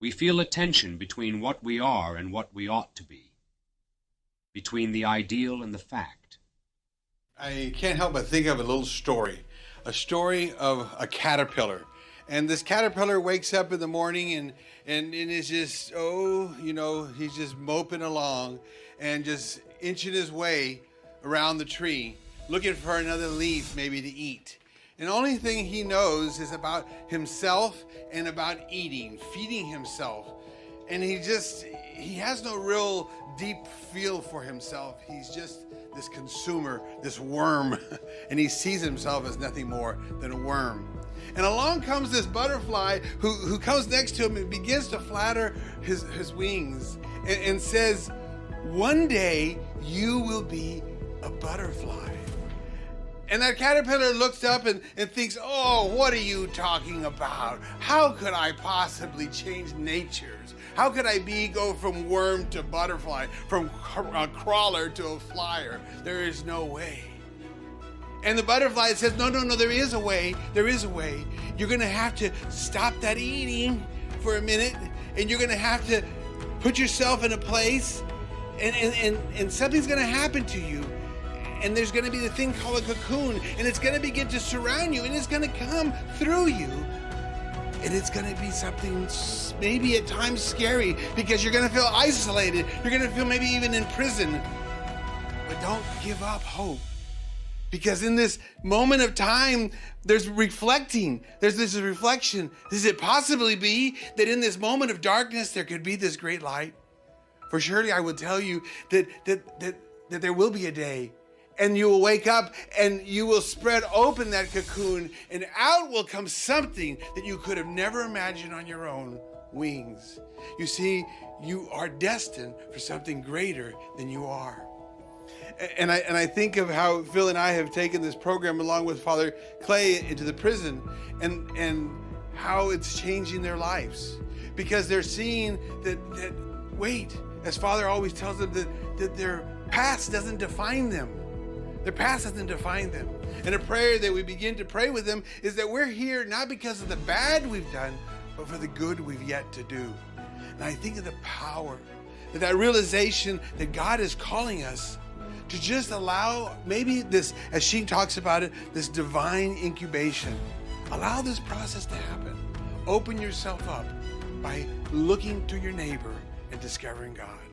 We feel a tension between what we are and what we ought to be, between the ideal and the fact. I can't help but think of a story of a caterpillar. And this caterpillar wakes up in the morning and is just, he's just moping along and just inching his way around the tree, looking for another leaf maybe to eat. And the only thing he knows is about himself and about eating, feeding himself. And he has no real deep feel for himself. He's just this consumer, this worm, and he sees himself as nothing more than a worm. And along comes this butterfly who comes next to him and begins to flatter his wings and says, "One day you will be a butterfly." And that caterpillar looks up and thinks, "Oh, what are you talking about? How could I possibly change natures? How could I go from worm to butterfly, from a crawler to a flyer? There is no way." And the butterfly says, no, there is a way. There is a way. You're going to have to stop that eating for a minute, and you're going to have to put yourself in a place, and something's going to happen to you. And there's going to be the thing called a cocoon, and it's going to begin to surround you, and it's going to come through you. And it's going to be something maybe at times scary, because you're going to feel isolated. You're going to feel maybe even in prison. But don't give up hope. Because in this moment of time, there's reflecting. There's this reflection. Does it possibly be that in this moment of darkness, there could be this great light? For surely I will tell you that there will be a day, and you will wake up and you will spread open that cocoon, and out will come something that you could have never imagined on your own wings. You see, you are destined for something greater than you are. And I think of how Phil and I have taken this program along with Father Clay into the prison, and how it's changing their lives, because they're seeing that wait, as Father always tells them, that their past doesn't define them. Their past doesn't define them. And a prayer that we begin to pray with them is that we're here not because of the bad we've done, but for the good we've yet to do. And I think of the power, that realization that God is calling us to just allow maybe this, as Sheen talks about it, this divine incubation. Allow this process to happen. Open yourself up by looking to your neighbor and discovering God.